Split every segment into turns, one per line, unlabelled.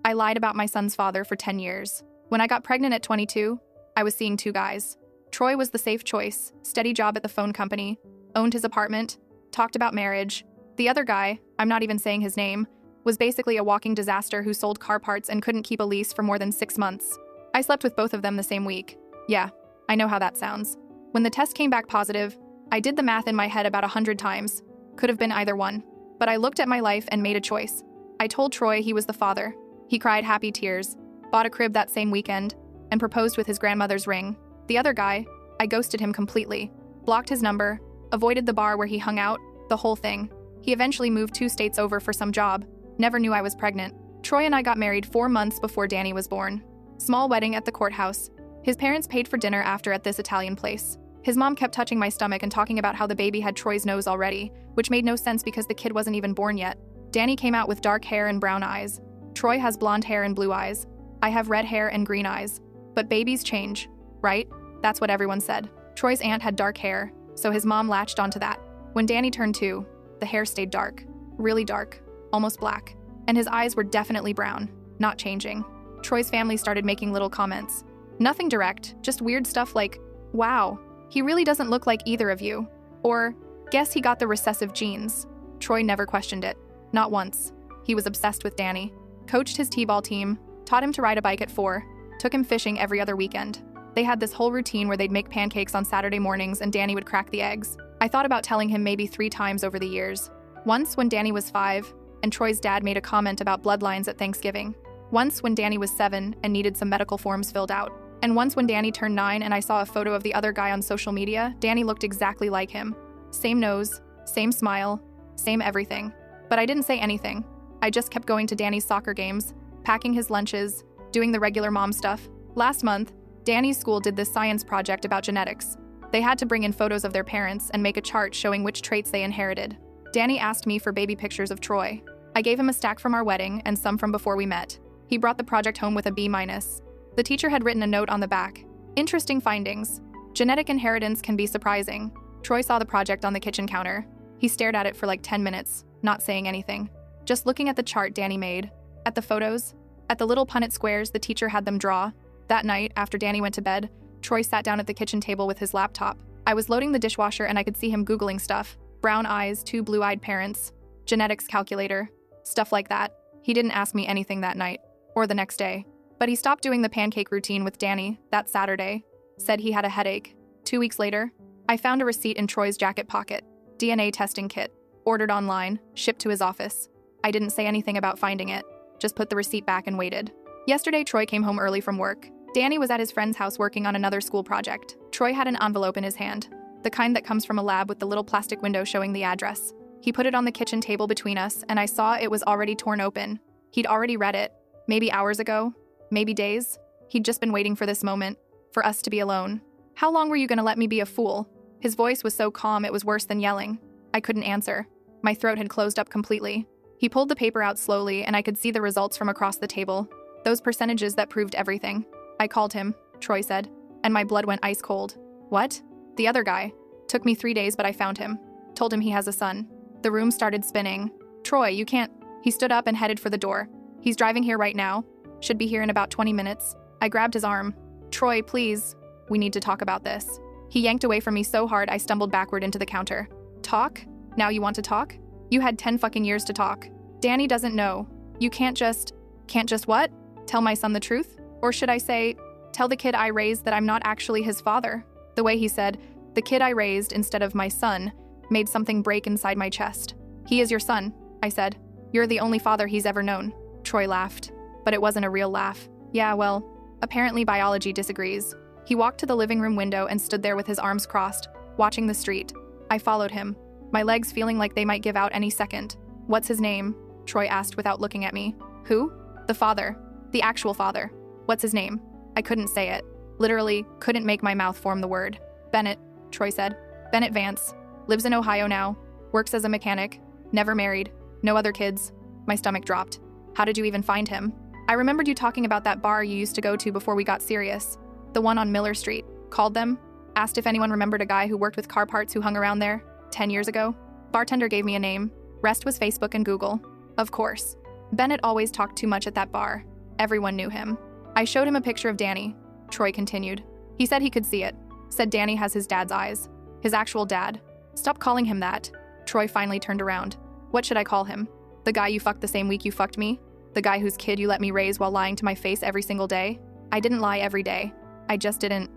I lied about my son's father for 10 years. When I got pregnant at 22, I was seeing 2 guys. Troy was the safe choice, steady job at the phone company, owned his apartment, talked about marriage. The other guy, I'm not even saying his name, was basically a walking disaster who sold car parts and couldn't keep a lease for more than 6 months. I slept with both of them the same week. Yeah, I know how that sounds. When the test came back positive, I did the math in my head about 100 times. Could have been either one. But I looked at my life and made a choice. I told Troy he was the father. He cried happy tears, bought a crib that same weekend, and proposed with his grandmother's ring. The other guy, I ghosted him completely, blocked his number, avoided the bar where he hung out, the whole thing. He eventually moved 2 states over for some job, never knew I was pregnant. Troy and I got married 4 months before Danny was born. Small wedding at the courthouse. His parents paid for dinner after at this Italian place. His mom kept touching my stomach and talking about how the baby had Troy's nose already, which made no sense because the kid wasn't even born yet. Danny came out with dark hair and brown eyes. Troy has blonde hair and blue eyes. I have red hair and green eyes. But babies change, right? That's what everyone said. Troy's aunt had dark hair, so his mom latched onto that. When Danny turned 2, the hair stayed dark, really dark, almost black, and his eyes were definitely brown, not changing. Troy's family started making little comments. Nothing direct, just weird stuff like, "Wow, he really doesn't look like either of you," or "Guess he got the recessive genes." Troy never questioned it, not once. He was obsessed with Danny. Coached his t-ball team, taught him to ride a bike at 4, took him fishing every other weekend. They had this whole routine where they'd make pancakes on Saturday mornings and Danny would crack the eggs. I thought about telling him maybe 3 times over the years. Once when Danny was 5, and Troy's dad made a comment about bloodlines at Thanksgiving. Once when Danny was 7 and needed some medical forms filled out. And once when Danny turned 9 and I saw a photo of the other guy on social media, Danny looked exactly like him. Same nose, same smile, same everything. But I didn't say anything. I just kept going to Danny's soccer games, packing his lunches, doing the regular mom stuff. Last month, Danny's school did this science project about genetics. They had to bring in photos of their parents and make a chart showing which traits they inherited. Danny asked me for baby pictures of Troy. I gave him a stack from our wedding and some from before we met. He brought the project home with a B-. The teacher had written a note on the back. Interesting findings. Genetic inheritance can be surprising. Troy saw the project on the kitchen counter. He stared at it for like 10 minutes, not saying anything. Just looking at the chart Danny made, at the photos, at the little Punnett squares the teacher had them draw. That night, after Danny went to bed, Troy sat down at the kitchen table with his laptop. I was loading the dishwasher and I could see him Googling stuff. Brown eyes, 2 blue-eyed parents, genetics calculator, stuff like that. He didn't ask me anything that night, or the next day. But he stopped doing the pancake routine with Danny that Saturday, said he had a headache. 2 weeks later, I found a receipt in Troy's jacket pocket. DNA testing kit, ordered online, shipped to his office. I didn't say anything about finding it, just put the receipt back and waited. Yesterday, Troy came home early from work. Danny was at his friend's house working on another school project. Troy had an envelope in his hand, the kind that comes from a lab with the little plastic window showing the address. He put it on the kitchen table between us, and I saw it was already torn open. He'd already read it, maybe hours ago, maybe days. He'd just been waiting for this moment, for us to be alone. "How long were you gonna let me be a fool?" His voice was so calm it was worse than yelling. I couldn't answer. My throat had closed up completely. He pulled the paper out slowly, and I could see the results from across the table. Those percentages that proved everything. "I called him," Troy said, and my blood went ice cold. "What?" "The other guy. Took me 3 days, but I found him. Told him he has a son." The room started spinning. "Troy, you can't." He stood up and headed for the door. "He's driving here right now. Should be here in about 20 minutes. I grabbed his arm. "Troy, please. We need to talk about this." He yanked away from me so hard I stumbled backward into the counter. "Talk? Now you want to talk? You had 10 fucking years to talk. Danny doesn't know. You can't just what? Tell my son the truth? Or should I say, tell the kid I raised that I'm not actually his father?" The way he said, "the kid I raised," instead of "my son," made something break inside my chest. "He is your son," I said. "You're the only father he's ever known." Troy laughed, but it wasn't a real laugh. "Yeah, well, apparently biology disagrees." He walked to the living room window and stood there with his arms crossed, watching the street. I followed him, my legs feeling like they might give out any second. "What's his name?" Troy asked without looking at me. "Who?" "The father. The actual father. What's his name?" I couldn't say it. Literally, couldn't make my mouth form the word. "Bennett," Troy said. "Bennett Vance. Lives in Ohio now. Works as a mechanic. Never married. No other kids." My stomach dropped. "How did you even find him?" "I remembered you talking about that bar you used to go to before we got serious. The one on Miller Street. Called them. Asked if anyone remembered a guy who worked with car parts who hung around there 10 years ago. Bartender gave me a name. Rest was Facebook and Google. Of course. Bennett always talked too much at that bar. Everyone knew him. I showed him a picture of Danny, Troy continued. He said he could see it. Said Danny has his dad's eyes. His actual dad. Stop calling him that. Troy finally turned around. What should I call him? The guy you fucked the same week you fucked me? The guy whose kid you let me raise while lying to my face every single day? I didn't lie every day. I just didn't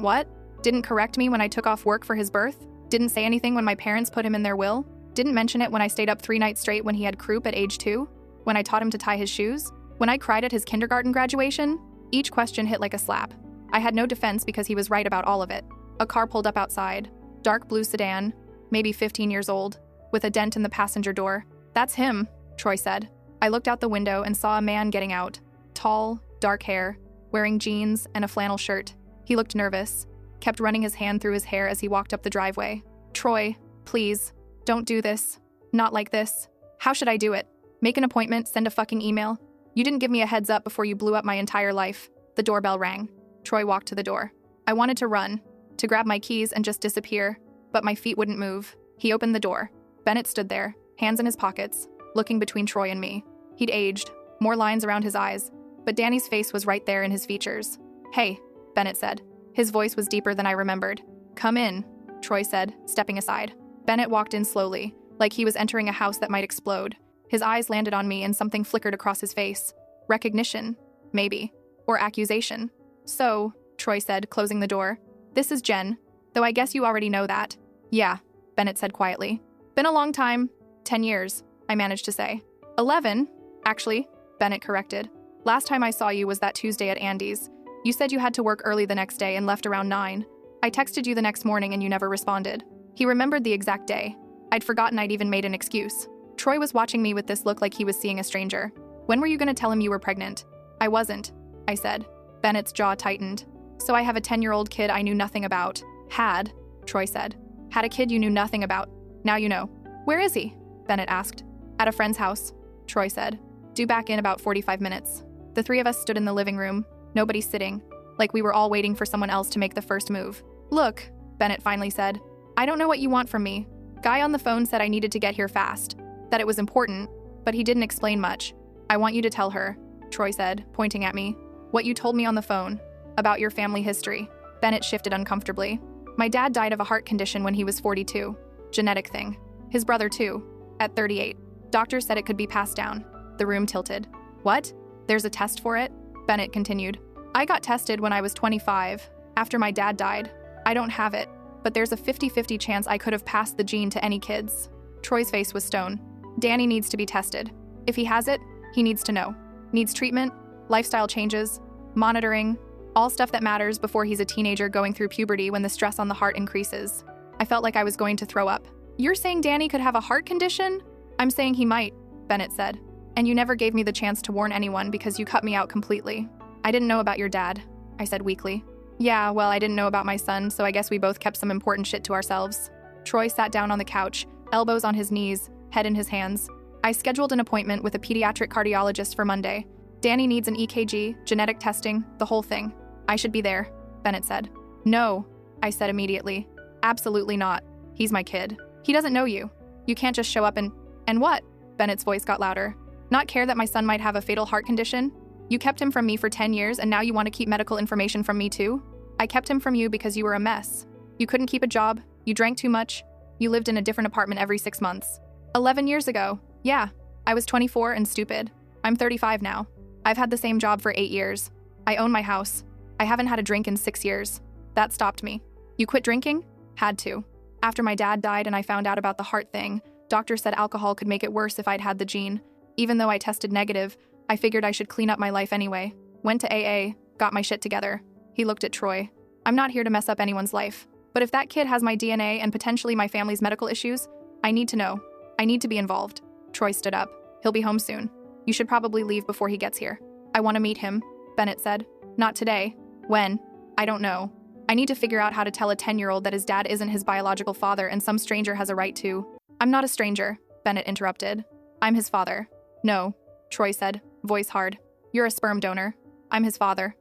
what? Didn't correct me when I took off work for his birth? Didn't say anything when my parents put him in their will? Didn't mention it when I stayed up 3 nights straight when he had croup at age 2? When I taught him to tie his shoes? When I cried at his kindergarten graduation? Each question hit like a slap. I had no defense because he was right about all of it. A car pulled up outside. Dark blue sedan, maybe 15 years old, with a dent in the passenger door. That's him, Troy said. I looked out the window and saw a man getting out. Tall, dark hair, wearing jeans and a flannel shirt. He looked nervous, kept running his hand through his hair as he walked up the driveway. Troy, please, don't do this. Not like this. How should I do it? Make an appointment, send a fucking email? You didn't give me a heads up before you blew up my entire life. The doorbell rang. Troy walked to the door. I wanted to run, to grab my keys and just disappear, but my feet wouldn't move. He opened the door. Bennett stood there, hands in his pockets, looking between Troy and me. He'd aged, more lines around his eyes, but Danny's face was right there in his features. Hey, Bennett said. His voice was deeper than I remembered. Come in, Troy said, stepping aside. Bennett walked in slowly, like he was entering a house that might explode. His eyes landed on me and something flickered across his face. Recognition, maybe, or accusation. So, Troy said, closing the door. This is Jen, though I guess you already know that. Yeah, Bennett said quietly. Been a long time. 10 years, I managed to say. 11, actually, Bennett corrected. Last time I saw you was that Tuesday at Andy's. You said you had to work early the next day and left around 9. I texted you the next morning and you never responded. He remembered the exact day. I'd forgotten I'd even made an excuse. Troy was watching me with this look like he was seeing a stranger. When were you going to tell him you were pregnant? I wasn't, I said. Bennett's jaw tightened. So I have a 10-year-old kid I knew nothing about. Had, Troy said. Had a kid you knew nothing about. Now you know. Where is he? Bennett asked. At a friend's house, Troy said. Due back in about 45 minutes. The 3 of us stood in the living room, nobody sitting, like we were all waiting for someone else to make the first move. Look, Bennett finally said. I don't know what you want from me. Guy on the phone said I needed to get here fast, that it was important, but he didn't explain much. I want you to tell her, Troy said, pointing at me, what you told me on the phone, about your family history. Bennett shifted uncomfortably. My dad died of a heart condition when he was 42. Genetic thing. His brother too, at 38. Doctors said it could be passed down. The room tilted. What? There's a test for it? Bennett continued. I got tested when I was 25, after my dad died. I don't have it, but there's a 50-50 chance I could have passed the gene to any kids. Troy's face was stone. Danny needs to be tested. If he has it, he needs to know. Needs treatment, lifestyle changes, monitoring, all stuff that matters before he's a teenager going through puberty when the stress on the heart increases. I felt like I was going to throw up. You're saying Danny could have a heart condition? I'm saying he might, Bennett said. And you never gave me the chance to warn anyone because you cut me out completely. I didn't know about your dad, I said weakly. Yeah, well, I didn't know about my son, so I guess we both kept some important shit to ourselves. Troy sat down on the couch, elbows on his knees, head in his hands. I scheduled an appointment with a pediatric cardiologist for Monday. Danny needs an EKG, genetic testing, the whole thing. I should be there, Bennett said. No, I said immediately. Absolutely not. He's my kid. He doesn't know you. You can't just show up and what? Bennett's voice got louder. Not care that my son might have a fatal heart condition? You kept him from me for 10 years and now you want to keep medical information from me too? I kept him from you because you were a mess. You couldn't keep a job, you drank too much, you lived in a different apartment every 6 months. 11 years ago, yeah, I was 24 and stupid. I'm 35 now. I've had the same job for 8 years. I own my house. I haven't had a drink in 6 years. That stopped me. You quit drinking? Had to. After my dad died and I found out about the heart thing, doctors said alcohol could make it worse if I'd had the gene. Even though I tested negative, I figured I should clean up my life anyway. Went to AA, got my shit together. He looked at Troy. I'm not here to mess up anyone's life. But if that kid has my DNA and potentially my family's medical issues, I need to know. I need to be involved. Troy stood up. He'll be home soon. You should probably leave before he gets here. I want to meet him, Bennett said. Not today. When? I don't know. I need to figure out how to tell a 10-year-old that his dad isn't his biological father and some stranger has a right to. I'm not a stranger, Bennett interrupted. I'm his father. No, Troy said, voice hard. You're a sperm donor. I'm his father.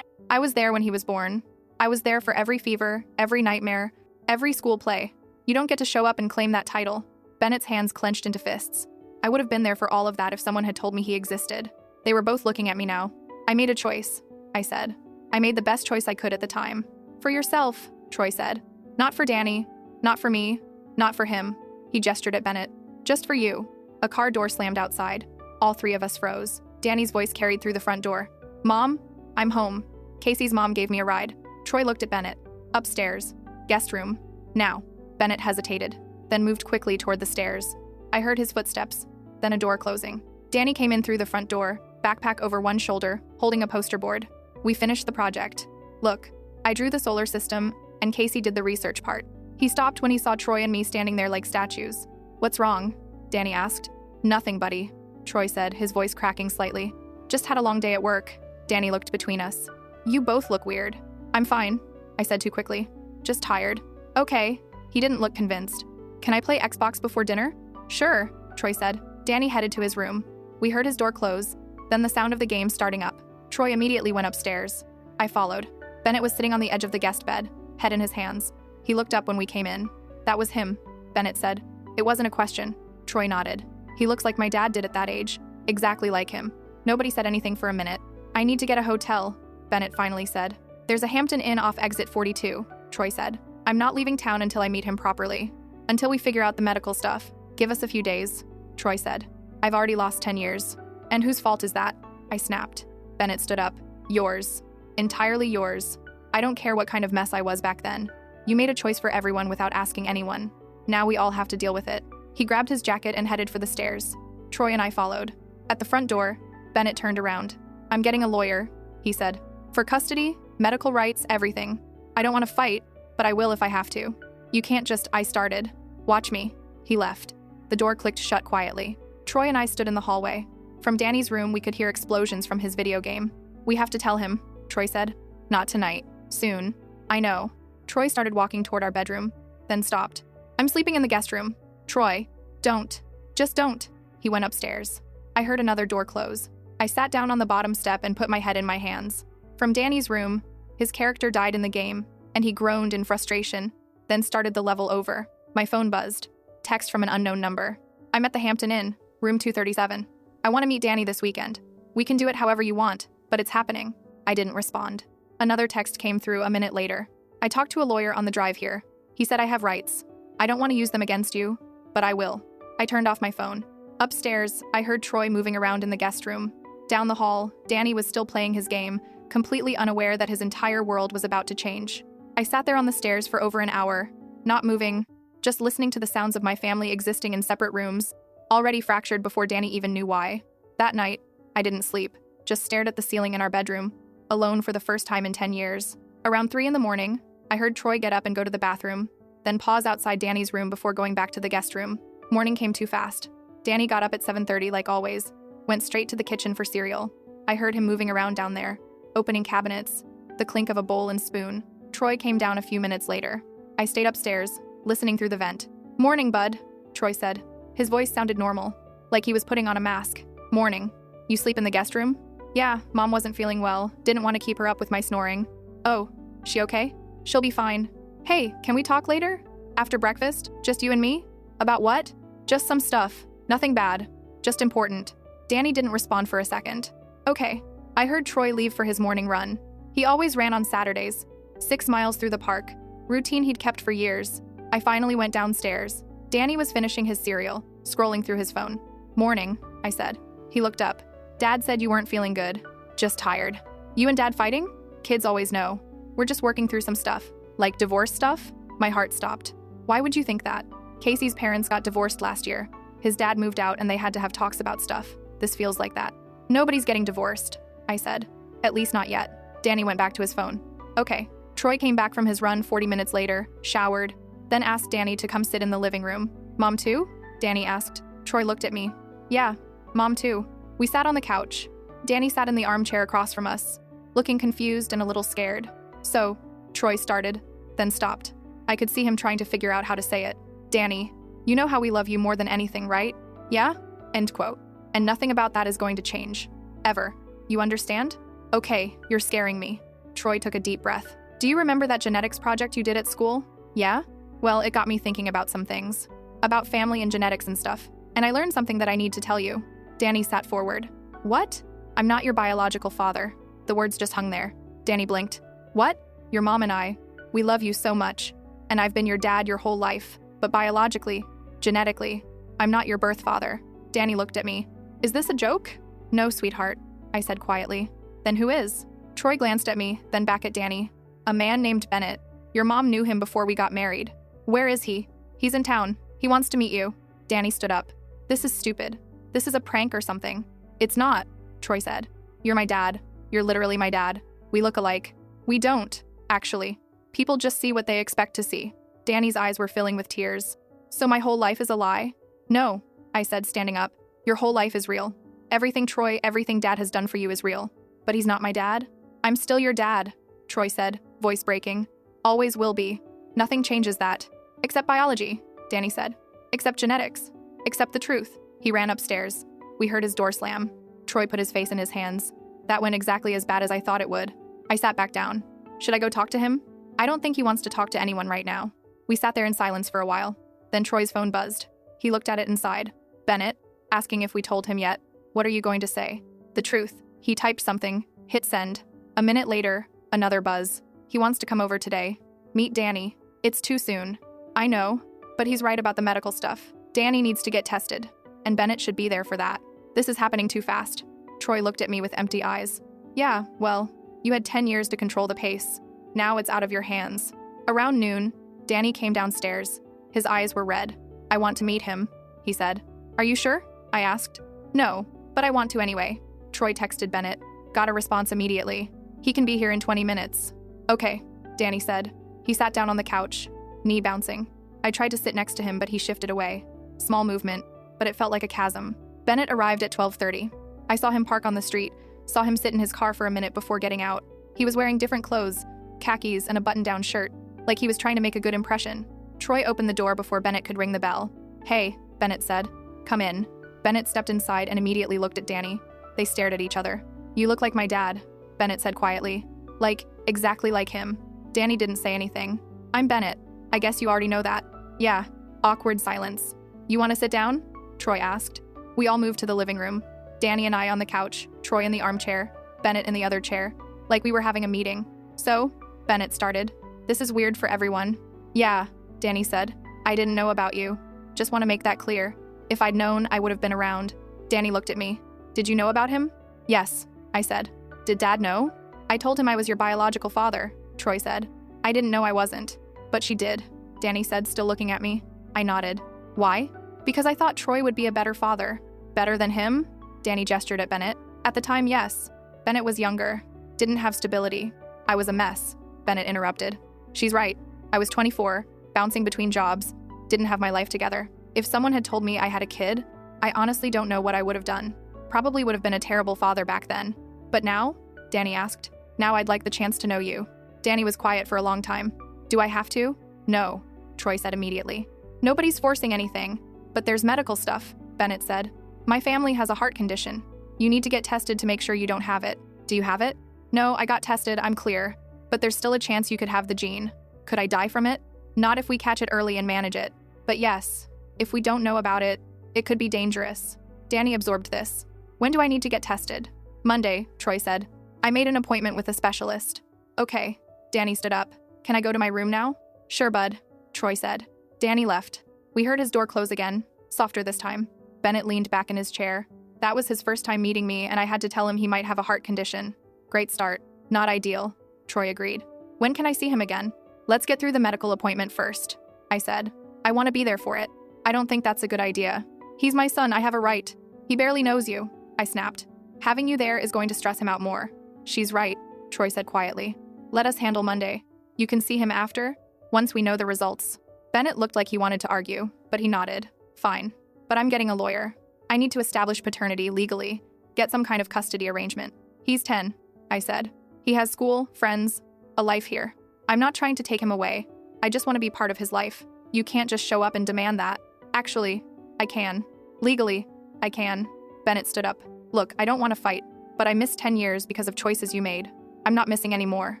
I was there when he was born. I was there for every fever, every nightmare, every school play. You don't get to show up and claim that title. Bennett's hands clenched into fists. I would have been there for all of that if someone had told me he existed. They were both looking at me now. I made a choice, I said. I made the best choice I could at the time. For yourself, Troy said. Not for Danny, not for me, not for him. He gestured at Bennett. Just for you. A car door slammed outside. All three of us froze. Danny's voice carried through the front door. Mom, I'm home. Casey's mom gave me a ride. Troy looked at Bennett. Upstairs. Guest room. Now. Bennett hesitated, then moved quickly toward the stairs. I heard his footsteps, then a door closing. Danny came in through the front door, backpack over one shoulder, holding a poster board. We finished the project. Look, I drew the solar system, and Casey did the research part. He stopped when he saw Troy and me standing there like statues. What's wrong? Danny asked. Nothing, buddy, Troy said, his voice cracking slightly. Just had a long day at work. Danny looked between us. You both look weird. I'm fine, I said too quickly. Just tired. Okay. He didn't look convinced. Can I play Xbox before dinner? Sure, Troy said. Danny headed to his room. We heard his door close, then the sound of the game starting up. Troy immediately went upstairs. I followed. Bennett was sitting on the edge of the guest bed, head in his hands. He looked up when we came in. That was him, Bennett said. It wasn't a question. Troy nodded. He looks like my dad did at that age. Exactly like him. Nobody said anything for a minute. I need to get a hotel, Bennett finally said. There's a Hampton Inn off exit 42, Troy said. I'm not leaving town until I meet him properly. Until we figure out the medical stuff. Give us a few days, Troy said. I've already lost 10 years. And whose fault is that? I snapped. Bennett stood up. Yours. Entirely yours. I don't care what kind of mess I was back then. You made a choice for everyone without asking anyone. Now we all have to deal with it. He grabbed his jacket and headed for the stairs. Troy and I followed. At the front door, Bennett turned around. I'm getting a lawyer, he said. For custody, medical rights, everything. I don't want to fight, but I will if I have to. You can't just, I started. Watch me. He left. The door clicked shut quietly. Troy and I stood in the hallway. From Danny's room, we could hear explosions from his video game. We have to tell him, Troy said. Not tonight. Soon. I know. Troy started walking toward our bedroom, then stopped. I'm sleeping in the guest room. Troy, don't. Just don't. He went upstairs. I heard another door close. I sat down on the bottom step and put my head in my hands. From Danny's room, his character died in the game, and he groaned in frustration, then started the level over. My phone buzzed. Text from an unknown number. I'm at the Hampton Inn, room 237. I want to meet Danny this weekend. We can do it however you want, but it's happening. I didn't respond. Another text came through a minute later. I talked to a lawyer on the drive here. He said I have rights. I don't want to use them against you, but I will. I turned off my phone. Upstairs, I heard Troy moving around in the guest room. Down the hall, Danny was still playing his game, completely unaware that his entire world was about to change. I sat there on the stairs for over an hour, not moving, just listening to the sounds of my family existing in separate rooms, already fractured before Danny even knew why. That night, I didn't sleep, just stared at the ceiling in our bedroom, alone for the first time in 10 years. Around 3 a.m, I heard Troy get up and go to the bathroom, then pause outside Danny's room before going back to the guest room. Morning came too fast. Danny got up at 7:30 like always, went straight to the kitchen for cereal. I heard him moving around down there, opening cabinets, the clink of a bowl and spoon. Troy came down a few minutes later. I stayed upstairs, listening through the vent. Morning, bud, Troy said. His voice sounded normal, like he was putting on a mask. Morning. You sleep in the guest room? Yeah, Mom wasn't feeling well, didn't want to keep her up with my snoring. Oh, she okay? She'll be fine. Hey, can we talk later? After breakfast? Just you and me? About what? Just some stuff. Nothing bad. Just important. Danny didn't respond for a second. Okay. I heard Troy leave for his morning run. He always ran on Saturdays. 6 miles through the park. Routine he'd kept for years. I finally went downstairs. Danny was finishing his cereal, scrolling through his phone. Morning, I said. He looked up. Dad said you weren't feeling good. Just tired. You and Dad fighting? Kids always know. We're just working through some stuff. Like divorce stuff? My heart stopped. Why would you think that? Casey's parents got divorced last year. His dad moved out and they had to have talks about stuff. This feels like that. Nobody's getting divorced, I said. At least not yet. Danny went back to his phone. Okay. Troy came back from his run 40 minutes later, showered, then asked Danny to come sit in the living room. Mom too? Danny asked. Troy looked at me. Yeah, Mom too. We sat on the couch. Danny sat in the armchair across from us, looking confused and a little scared. So, Troy started, then stopped. I could see him trying to figure out how to say it. Danny, you know how we love you more than anything, right? Yeah? End quote. And nothing about that is going to change. Ever. You understand? Okay, you're scaring me. Troy took a deep breath. Do you remember that genetics project you did at school? Yeah? Well, it got me thinking about some things. About family and genetics and stuff. And I learned something that I need to tell you. Danny sat forward. What? I'm not your biological father. The words just hung there. Danny blinked. What? Your mom and I. We love you so much. And I've been your dad your whole life. But biologically, genetically, I'm not your birth father. Danny looked at me. Is this a joke? No, sweetheart, I said quietly. Then who is? Troy glanced at me, then back at Danny. A man named Bennett. Your mom knew him before we got married. Where is he? He's in town. He wants to meet you. Danny stood up. This is stupid. This is a prank or something. It's not, Troy said. You're my dad. You're literally my dad. We look alike. We don't, actually. People just see what they expect to see. Danny's eyes were filling with tears. So my whole life is a lie? No, I said, standing up. Your whole life is real. Everything Troy, everything Dad has done for you is real. But he's not my dad? I'm still your dad, Troy said, voice breaking. Always will be. Nothing changes that. Except biology, Danny said. Except genetics. Except the truth. He ran upstairs. We heard his door slam. Troy put his face in his hands. That went exactly as bad as I thought it would. I sat back down. Should I go talk to him? I don't think he wants to talk to anyone right now. We sat there in silence for a while. Then Troy's phone buzzed. He looked at it and sighed. Bennett, asking if we told him yet. What are you going to say? The truth. He typed something, hit send. A minute later, another buzz. He wants to come over today. Meet Danny. It's too soon. I know, but he's right about the medical stuff. Danny needs to get tested, and Bennett should be there for that. This is happening too fast. Troy looked at me with empty eyes. Yeah, well, you had 10 years to control the pace. Now it's out of your hands. Around noon, Danny came downstairs. His eyes were red. I want to meet him, he said. Are you sure? I asked. No, but I want to anyway. Troy texted Bennett. Got a response immediately. He can be here in 20 minutes. Okay, Danny said. He sat down on the couch, knee bouncing. I tried to sit next to him, but he shifted away. Small movement, but it felt like a chasm. Bennett arrived at 12:30. I saw him park on the street, saw him sit in his car for a minute before getting out. He was wearing different clothes, khakis and a button-down shirt, like he was trying to make a good impression. Troy opened the door before Bennett could ring the bell. Hey, Bennett said. Come in. Bennett stepped inside and immediately looked at Danny. They stared at each other. You look like my dad, Bennett said quietly. Like, exactly like him. Danny didn't say anything. I'm Bennett. I guess you already know that. Yeah. Awkward silence. You want to sit down? Troy asked. We all moved to the living room. Danny and I on the couch, Troy in the armchair, Bennett in the other chair, like we were having a meeting. So, Bennett started. This is weird for everyone. Yeah, Danny said. I didn't know about you. Just want to make that clear. If I'd known, I would have been around. Danny looked at me. Did you know about him? Yes, I said. Did Dad know? I told him I was your biological father, Troy said. I didn't know I wasn't. But she did, Danny said, still looking at me. I nodded. Why? Because I thought Troy would be a better father. Better than him? Danny gestured at Bennett. At the time, yes. Bennett was younger. Didn't have stability. I was a mess, Bennett interrupted. She's right. I was 24, bouncing between jobs. Didn't have my life together. If someone had told me I had a kid, I honestly don't know what I would have done. Probably would have been a terrible father back then. But now? Danny asked. Now I'd like the chance to know you. Danny was quiet for a long time. Do I have to? No, Troy said immediately. Nobody's forcing anything. But there's medical stuff, Bennett said. My family has a heart condition. You need to get tested to make sure you don't have it. Do you have it? No, I got tested, I'm clear. But there's still a chance you could have the gene. Could I die from it? Not if we catch it early and manage it. But yes, if we don't know about it, it could be dangerous. Danny absorbed this. When do I need to get tested? Monday, Troy said. I made an appointment with a specialist. Okay. Danny stood up. Can I go to my room now? Sure, bud, Troy said. Danny left. We heard his door close again, softer this time. Bennett leaned back in his chair. That was his first time meeting me, and I had to tell him he might have a heart condition. Great start. Not ideal, Troy agreed. When can I see him again? Let's get through the medical appointment first, I said. I want to be there for it. I don't think that's a good idea. He's my son, I have a right. He barely knows you, I snapped. Having you there is going to stress him out more. She's right, Troy said quietly. Let us handle Monday. You can see him after, once we know the results. Bennett looked like he wanted to argue, but he nodded. Fine. But I'm getting a lawyer. I need to establish paternity legally, get some kind of custody arrangement. He's 10, I said. He has school, friends, a life here. I'm not trying to take him away. I just want to be part of his life. You can't just show up and demand that. Actually, I can. Legally, I can. Bennett stood up. Look, I don't want to fight, but I missed 10 years because of choices you made. I'm not missing any more.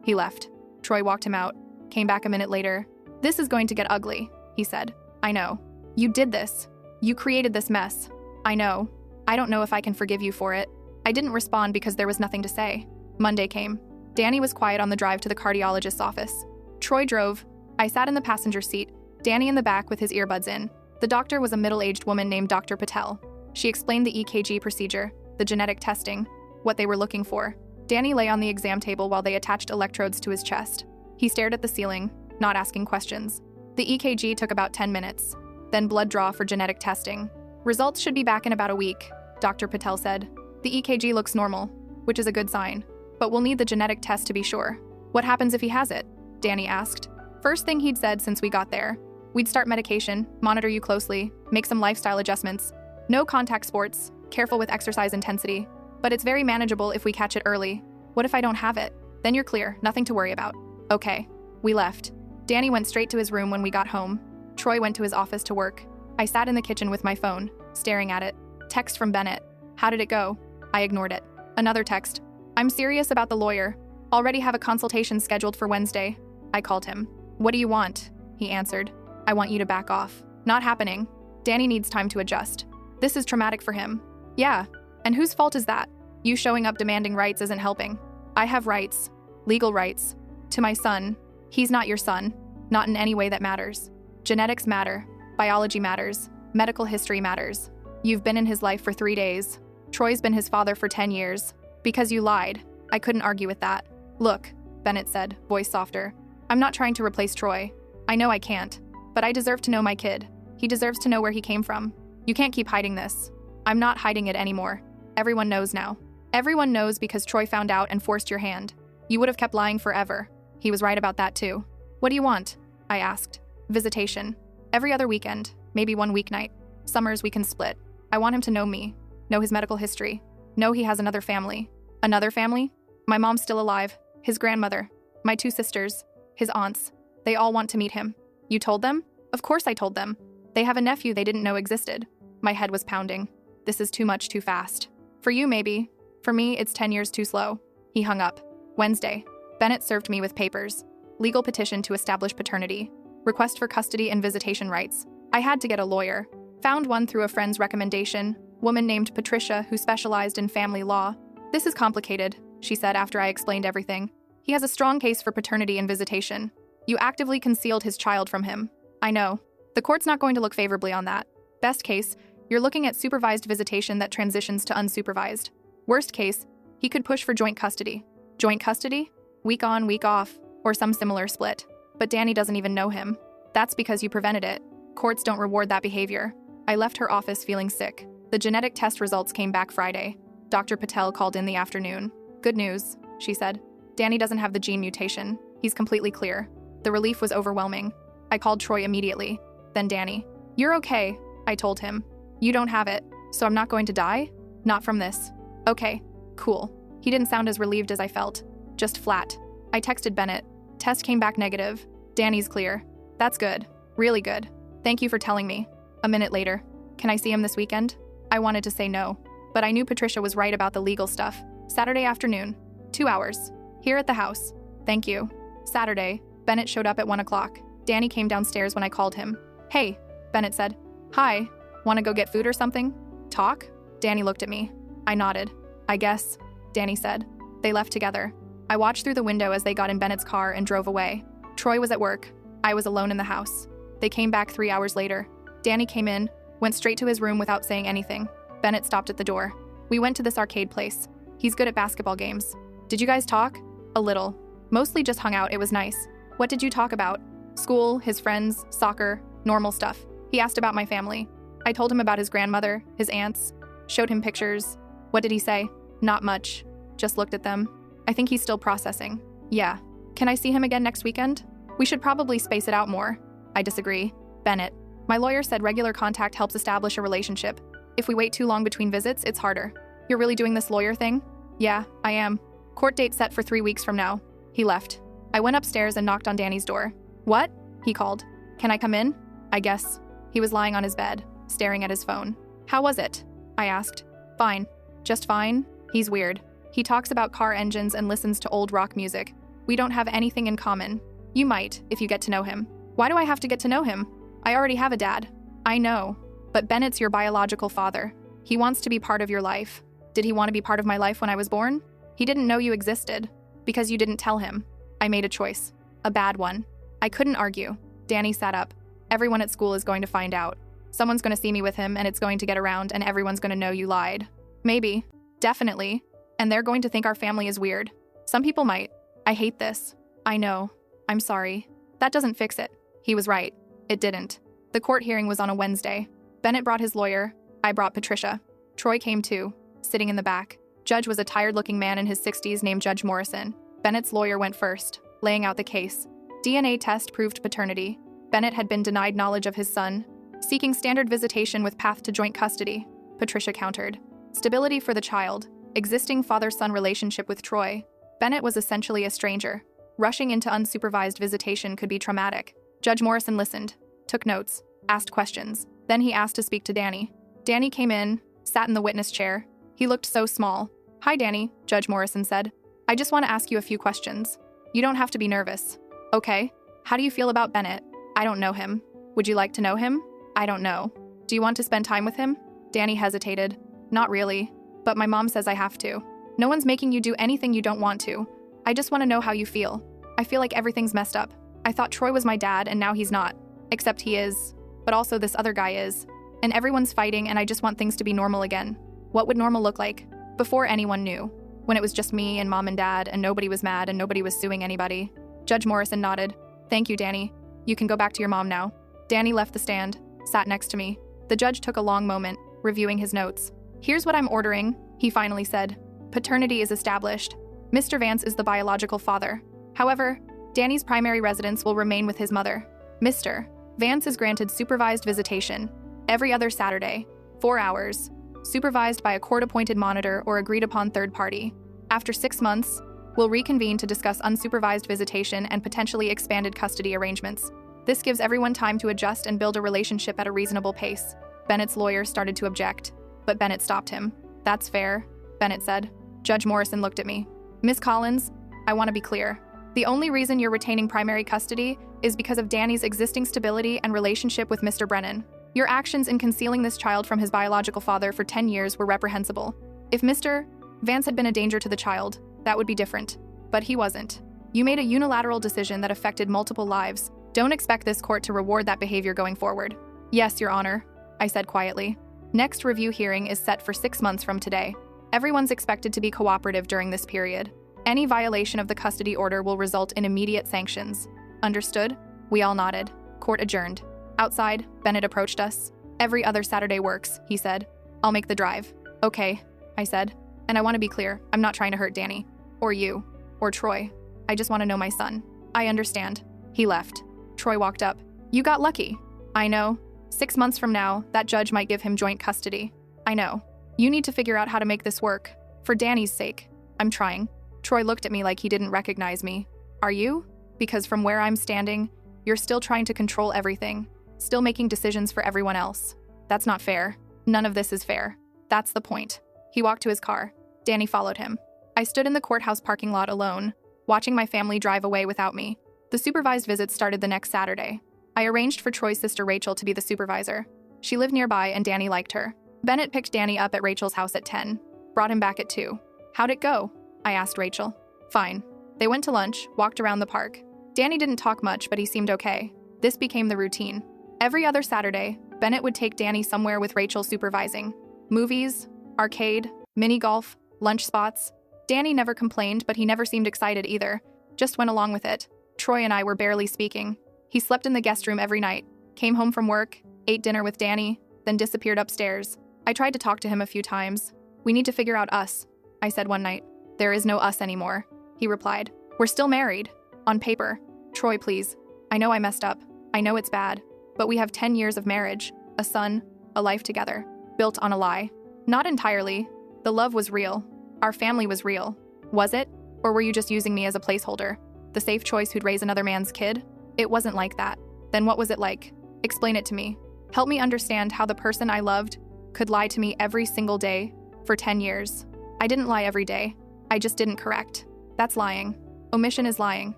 He left. Troy walked him out, came back a minute later. This is going to get ugly, he said. I know. You did this. You created this mess. I know. I don't know if I can forgive you for it. I didn't respond because there was nothing to say. Monday came. Danny was quiet on the drive to the cardiologist's office. Troy drove. I sat in the passenger seat, Danny in the back with his earbuds in. The doctor was a middle-aged woman named Dr. Patel. She explained the EKG procedure, the genetic testing, what they were looking for. Danny lay on the exam table while they attached electrodes to his chest. He stared at the ceiling, not asking questions. The EKG took about 10 minutes, then blood draw for genetic testing. Results should be back in about a week, Dr. Patel said. The EKG looks normal, which is a good sign, but we'll need the genetic test to be sure. What happens if he has it? Danny asked. First thing he'd said since we got there. We'd start medication, monitor you closely, make some lifestyle adjustments. No contact sports, careful with exercise intensity. But it's very manageable if we catch it early. What if I don't have it? Then you're clear, nothing to worry about. Okay. We left. Danny went straight to his room when we got home. Troy went to his office to work. I sat in the kitchen with my phone, staring at it. Text from Bennett. How did it go? I ignored it. Another text. I'm serious about the lawyer. Already have a consultation scheduled for Wednesday. I called him. What do you want? He answered. I want you to back off. Not happening. Danny needs time to adjust. This is traumatic for him. Yeah. And whose fault is that? You showing up demanding rights isn't helping. I have rights. Legal rights. To my son. He's not your son. Not in any way that matters. Genetics matter. Biology matters. Medical history matters. You've been in his life for 3 days. Troy's been his father for 10 years. Because you lied. I couldn't argue with that. Look, Bennett said, voice softer. I'm not trying to replace Troy. I know I can't. But I deserve to know my kid. He deserves to know where he came from. You can't keep hiding this. I'm not hiding it anymore. Everyone knows now. Everyone knows because Troy found out and forced your hand. You would have kept lying forever. He was right about that too. What do you want? I asked. Visitation. Every other weekend, maybe one weeknight. Summers we can split. I want him to know me, know his medical history, know he has another family. Another family? My mom's still alive, his grandmother, my 2 sisters, his aunts. They all want to meet him. You told them? Of course I told them. They have a nephew they didn't know existed. My head was pounding. This is too much too fast. For you, maybe. For me, it's 10 years too slow. He hung up. Wednesday. Bennett served me with papers. Legal petition to establish paternity. Request for custody and visitation rights. I had to get a lawyer. Found one through a friend's recommendation, woman named Patricia who specialized in family law. This is complicated, she said after I explained everything. He has a strong case for paternity and visitation. You actively concealed his child from him. I know. The court's not going to look favorably on that. Best case, you're looking at supervised visitation that transitions to unsupervised. Worst case, he could push for joint custody. Joint custody? Week on, week off, or some similar split. But Danny doesn't even know him. That's because you prevented it. Courts don't reward that behavior. I left her office feeling sick. The genetic test results came back Friday. Dr. Patel called in the afternoon. Good news, she said. Danny doesn't have the gene mutation. He's completely clear. The relief was overwhelming. I called Troy immediately. Then Danny. You're okay, I told him. You don't have it, so I'm not going to die? Not from this. Okay, cool. He didn't sound as relieved as I felt. Just flat. I texted Bennett. Test came back negative. Danny's clear. That's good. Really good. Thank you for telling me. A minute later. Can I see him this weekend? I wanted to say no, but I knew Patricia was right about the legal stuff. Saturday afternoon. 2 hours. Here at the house. Thank you. Saturday. Bennett showed up at 1 o'clock. Danny came downstairs when I called him. Hey, Bennett said. Hi. Want to go get food or something? Talk? Danny looked at me. I nodded. I guess, Danny said. They left together. I watched through the window as they got in Bennett's car and drove away. Troy was at work. I was alone in the house. They came back 3 hours later. Danny came in, went straight to his room without saying anything. Bennett stopped at the door. We went to this arcade place. He's good at basketball games. Did you guys talk? A little. Mostly just hung out, it was nice. What did you talk about? School, his friends, soccer, normal stuff. He asked about my family. I told him about his grandmother, his aunts, showed him pictures. What did he say? Not much. Just looked at them. I think he's still processing. Yeah. Can I see him again next weekend? We should probably space it out more. I disagree. Bennett. My lawyer said regular contact helps establish a relationship. If we wait too long between visits, it's harder. You're really doing this lawyer thing? Yeah, I am. Court date set for 3 weeks from now. He left. I went upstairs and knocked on Danny's door. What? He called. Can I come in? I guess. He was lying on his bed, staring at his phone. How was it? I asked. Fine. Just fine? He's weird. He talks about car engines and listens to old rock music. We don't have anything in common. You might, if you get to know him. Why do I have to get to know him? I already have a dad. I know. But Bennett's your biological father. He wants to be part of your life. Did he want to be part of my life when I was born? He didn't know you existed. Because you didn't tell him. I made a choice. A bad one. I couldn't argue. Danny sat up. Everyone at school is going to find out. Someone's going to see me with him and it's going to get around and everyone's going to know you lied. Maybe. Definitely. And they're going to think our family is weird. Some people might. I hate this. I know. I'm sorry. That doesn't fix it. He was right. It didn't. The court hearing was on a Wednesday. Bennett brought his lawyer. I brought Patricia. Troy came too, sitting in the back. Judge was a tired-looking man in his 60s named Judge Morrison. Bennett's lawyer went first, laying out the case. DNA test proved paternity. Bennett had been denied knowledge of his son, seeking standard visitation with path to joint custody. Patricia countered. Stability for the child, existing father-son relationship with Troy. Bennett was essentially a stranger. Rushing into unsupervised visitation could be traumatic. Judge Morrison listened, took notes, asked questions. Then he asked to speak to Danny. Danny came in, sat in the witness chair. He looked so small. "Hi, Danny," Judge Morrison said. "I just want to ask you a few questions. You don't have to be nervous." "Okay. How do you feel about Bennett?" "I don't know him." "Would you like to know him?" "I don't know." "Do you want to spend time with him?" Danny hesitated. "Not really. But my mom says I have to." "No one's making you do anything you don't want to. I just want to know how you feel. I feel like everything's messed up. I thought Troy was my dad and now he's not. Except he is. But also this other guy is. And everyone's fighting and I just want things to be normal again. What would normal look like? Before anyone knew. When it was just me and mom and dad and nobody was mad and nobody was suing anybody." Judge Morrison nodded. "Thank you, Danny. You can go back to your mom now." Danny left the stand, sat next to me. The judge took a long moment, reviewing his notes. "Here's what I'm ordering," he finally said. "Paternity is established. Mr. Vance is the biological father. However, Danny's primary residence will remain with his mother. Mr. Vance is granted supervised visitation every other Saturday, 4 hours, supervised by a court-appointed monitor or agreed-upon third party. After 6 months, we'll reconvene to discuss unsupervised visitation and potentially expanded custody arrangements. This gives everyone time to adjust and build a relationship at a reasonable pace." Bennett's lawyer started to object, but Bennett stopped him. "That's fair," Bennett said. Judge Morrison looked at me. "Ms. Collins, I want to be clear. The only reason you're retaining primary custody is because of Danny's existing stability and relationship with Mr. Brennan. Your actions in concealing this child from his biological father for 10 years were reprehensible. If Mr. Vance had been a danger to the child, that would be different. But he wasn't. You made a unilateral decision that affected multiple lives. Don't expect this court to reward that behavior going forward." "Yes, Your Honor," I said quietly. "Next review hearing is set for 6 months from today. Everyone's expected to be cooperative during this period. Any violation of the custody order will result in immediate sanctions. Understood?" We all nodded. Court adjourned. Outside, Bennett approached us. "Every other Saturday works," he said. "I'll make the drive." "Okay," I said. "And I want to be clear, I'm not trying to hurt Danny. Or you. Or Troy. I just want to know my son." "I understand." He left. Troy walked up. "You got lucky." "I know. 6 months from now, that judge might give him joint custody." "I know. You need to figure out how to make this work. For Danny's sake." "I'm trying." Troy looked at me like he didn't recognize me. "Are you? Because from where I'm standing, you're still trying to control everything. Still making decisions for everyone else. That's not fair. None of this is fair. That's the point." He walked to his car. Danny followed him. I stood in the courthouse parking lot alone, watching my family drive away without me. The supervised visits started the next Saturday. I arranged for Troy's sister Rachel to be the supervisor. She lived nearby and Danny liked her. Bennett picked Danny up at Rachel's house at 10, brought him back at 2. "How'd it go?" I asked Rachel. "Fine." They went to lunch, walked around the park. Danny didn't talk much, but he seemed okay. This became the routine. Every other Saturday, Bennett would take Danny somewhere with Rachel supervising. Movies, arcade, mini golf, lunch spots. Danny never complained, but he never seemed excited either. Just went along with it. Troy and I were barely speaking. He slept in the guest room every night, came home from work, ate dinner with Danny, then disappeared upstairs. I tried to talk to him a few times. "We need to figure out us," I said one night. "There is no us anymore," he replied. "We're still married. On paper. Troy, please. I know I messed up. I know it's bad. But we have 10 years of marriage, a son, a life together, built on a lie." "Not entirely. The love was real. Our family was real. Was it? Or were you just using me as a placeholder? The safe choice who'd raise another man's kid? It wasn't like that. Then what was it like? Explain it to me. Help me understand how the person I loved could lie to me every single day for 10 years. I didn't lie every day. I just didn't correct. That's lying. Omission is lying.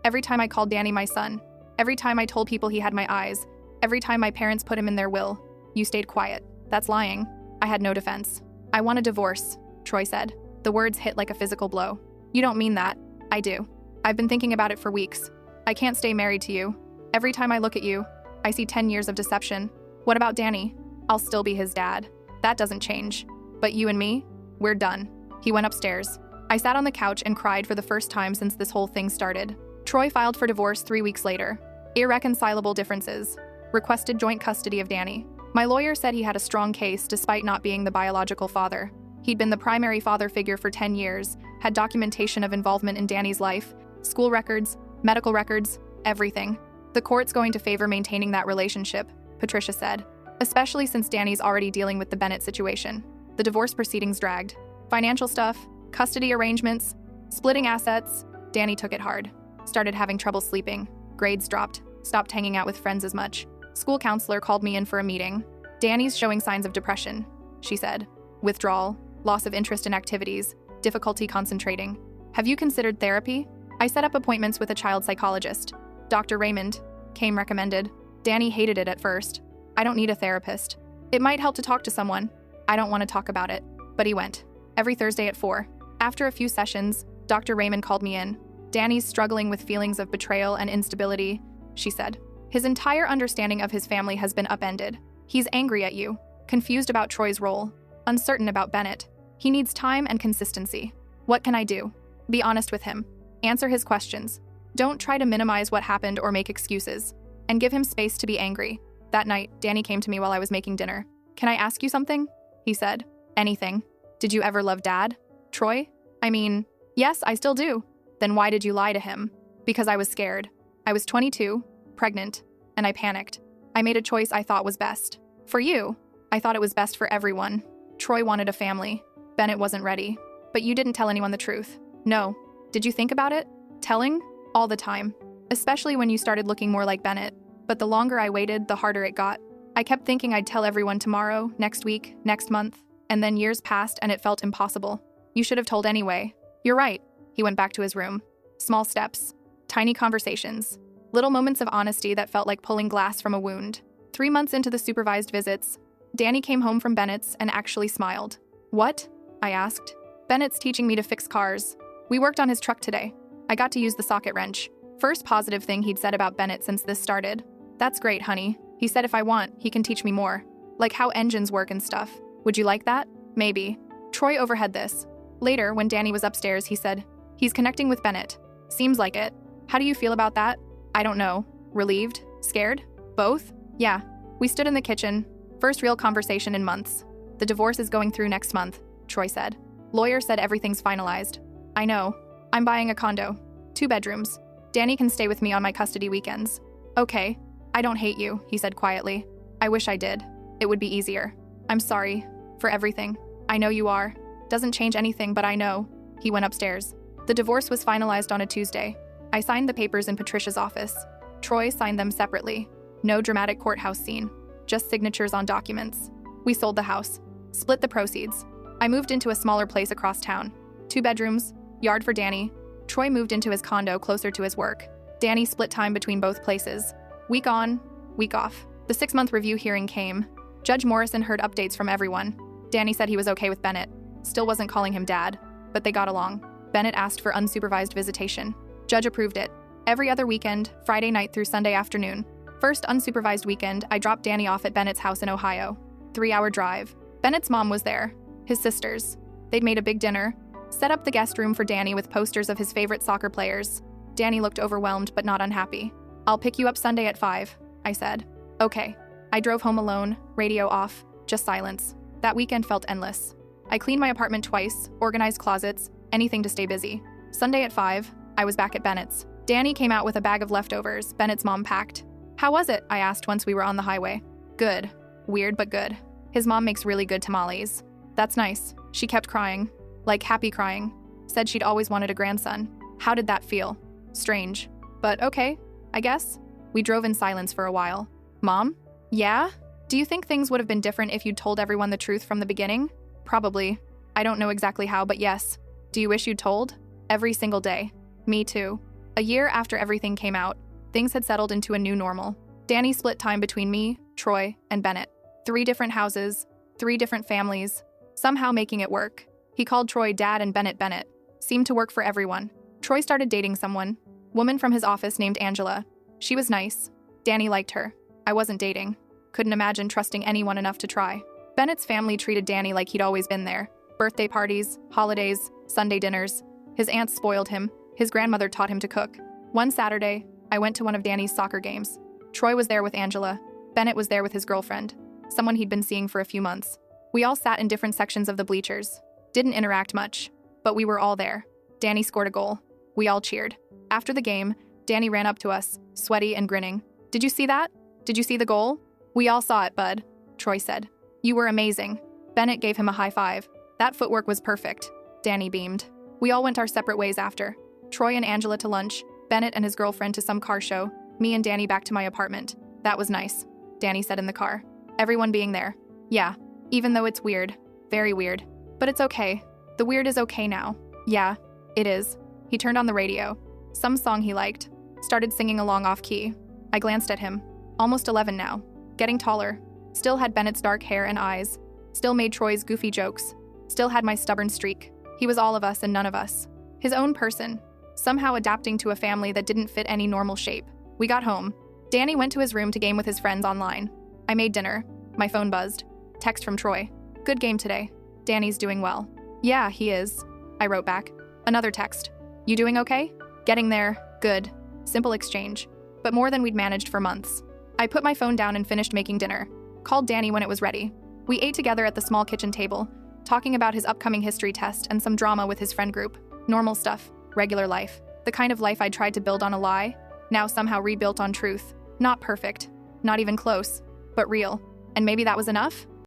Every time I called Danny my son, every time I told people he had my eyes, every time my parents put him in their will, you stayed quiet. That's lying. I had no defense. I want a divorce. Troy said. The words hit like a physical blow. You don't mean that. I do. I've been thinking about it for weeks. I can't stay married to you. Every time I look at you, I see 10 years of deception. What about Danny? I'll still be his dad. That doesn't change. But you and me? We're done. He went upstairs. I sat on the couch and cried for the first time since this whole thing started. Troy filed for divorce 3 weeks later. Irreconcilable differences. Requested joint custody of Danny. My lawyer said he had a strong case despite not being the biological father. He'd been the primary father figure for 10 years, had documentation of involvement in Danny's life, school records, medical records, everything. The court's going to favor maintaining that relationship, Patricia said, especially since Danny's already dealing with the Bennett situation. The divorce proceedings dragged. Financial stuff, custody arrangements, splitting assets. Danny took it hard. Started having trouble sleeping. Grades dropped. Stopped hanging out with friends as much. School counselor called me in for a meeting. Danny's showing signs of depression, she said. Withdrawal, loss of interest in activities, difficulty concentrating. Have you considered therapy? I set up appointments with a child psychologist. Dr. Raymond came recommended. Danny hated it at first. I don't need a therapist. It might help to talk to someone. I don't want to talk about it. But he went. Every Thursday at 4. After a few sessions, Dr. Raymond called me in. Danny's struggling with feelings of betrayal and instability, she said. His entire understanding of his family has been upended. He's angry at you, confused about Troy's role, uncertain about Bennett. He needs time and consistency. What can I do? Be honest with him. Answer his questions. Don't try to minimize what happened or make excuses. And give him space to be angry. That night, Danny came to me while I was making dinner. Can I ask you something? He said. Anything. Did you ever love Dad? Troy? I mean, yes, I still do. Then why did you lie to him? Because I was scared. I was 22, pregnant, and I panicked. I made a choice I thought was best. For you, I thought it was best for everyone. Troy wanted a family. Bennett wasn't ready. But you didn't tell anyone the truth. No. Did you think about it? Telling? All the time. Especially when you started looking more like Bennett. But the longer I waited, the harder it got. I kept thinking I'd tell everyone tomorrow, next week, next month. And then years passed and it felt impossible. You should have told anyway. You're right. He went back to his room. Small steps. Tiny conversations. Little moments of honesty that felt like pulling glass from a wound. 3 months into the supervised visits, Danny came home from Bennett's and actually smiled. What? I asked. Bennett's teaching me to fix cars. We worked on his truck today. I got to use the socket wrench. First positive thing he'd said about Bennett since this started. That's great, honey. He said if I want, he can teach me more. Like how engines work and stuff. Would you like that? Maybe. Troy overheard this. Later, when Danny was upstairs, he said, he's connecting with Bennett. Seems like it. How do you feel about that? I don't know. Relieved? Scared? Both? Yeah. We stood in the kitchen. First real conversation in months. The divorce is going through next month, Troy said. Lawyer said everything's finalized. I know. I'm buying a condo. 2 bedrooms. Danny can stay with me on my custody weekends. Okay. I don't hate you, he said quietly. I wish I did. It would be easier. I'm sorry. For everything. I know you are. Doesn't change anything, but I know. He went upstairs. The divorce was finalized on a Tuesday. I signed the papers in Patricia's office. Troy signed them separately. No dramatic courthouse scene. Just signatures on documents. We sold the house. Split the proceeds. I moved into a smaller place across town. 2 bedrooms. Yard for Danny. Troy moved into his condo closer to his work. Danny split time between both places. Week on, week off. The 6-month review hearing came. Judge Morrison heard updates from everyone. Danny said he was okay with Bennett. Still wasn't calling him dad, but they got along. Bennett asked for unsupervised visitation. Judge approved it. Every other weekend, Friday night through Sunday afternoon. First unsupervised weekend, I dropped Danny off at Bennett's house in Ohio. 3-hour drive. Bennett's mom was there. His sisters. They'd made a big dinner. Set up the guest room for Danny with posters of his favorite soccer players. Danny looked overwhelmed but not unhappy. I'll pick you up Sunday at 5, I said. Okay. I drove home alone, radio off, just silence. That weekend felt endless. I cleaned my apartment twice, organized closets, anything to stay busy. Sunday at 5, I was back at Bennett's. Danny came out with a bag of leftovers Bennett's mom packed. How was it? I asked once we were on the highway. Good. Weird but good. His mom makes really good tamales. That's nice. She kept crying. Like happy crying. Said she'd always wanted a grandson. How did that feel? Strange. But okay, I guess. We drove in silence for a while. Mom? Yeah? Do you think things would have been different if you'd told everyone the truth from the beginning? Probably. I don't know exactly how, but yes. Do you wish you'd told? Every single day. Me too. A year after everything came out, things had settled into a new normal. Danny split time between me, Troy, and Bennett. 3 different houses, 3 different families, somehow making it work. He called Troy Dad and Bennett Bennett. Seemed to work for everyone. Troy started dating someone. Woman from his office named Angela. She was nice. Danny liked her. I wasn't dating. Couldn't imagine trusting anyone enough to try. Bennett's family treated Danny like he'd always been there. Birthday parties, holidays, Sunday dinners. His aunts spoiled him. His grandmother taught him to cook. One Saturday, I went to one of Danny's soccer games. Troy was there with Angela. Bennett was there with his girlfriend, someone he'd been seeing for a few months. We all sat in different sections of the bleachers. Didn't interact much, but we were all there. Danny scored a goal. We all cheered. After the game, Danny ran up to us, sweaty and grinning. "Did you see that? Did you see the goal?" "We all saw it, bud," Troy said. "You were amazing." Bennett gave him a high five. "That footwork was perfect." Danny beamed. We all went our separate ways after. Troy and Angela to lunch, Bennett and his girlfriend to some car show, me and Danny back to my apartment. "That was nice," Danny said in the car. "Everyone being there." "Yeah, even though it's weird. Very weird. But it's okay. The weird is okay now." "Yeah, it is." He turned on the radio. Some song he liked. Started singing along off-key. I glanced at him. Almost 11 now. Getting taller. Still had Bennett's dark hair and eyes. Still made Troy's goofy jokes. Still had my stubborn streak. He was all of us and none of us. His own person. Somehow adapting to a family that didn't fit any normal shape. We got home. Danny went to his room to game with his friends online. I made dinner. My phone buzzed. Text from Troy. "Good game today. Danny's doing well." "Yeah, he is," I wrote back. Another text. "You doing okay?" "Getting there. Good." Simple exchange. But more than we'd managed for months. I put my phone down and finished making dinner. Called Danny when it was ready. We ate together at the small kitchen table, talking about his upcoming history test and some drama with his friend group. Normal stuff. Regular life. The kind of life I'd tried to build on a lie, now somehow rebuilt on truth. Not perfect. Not even close. But real. And maybe that was enough?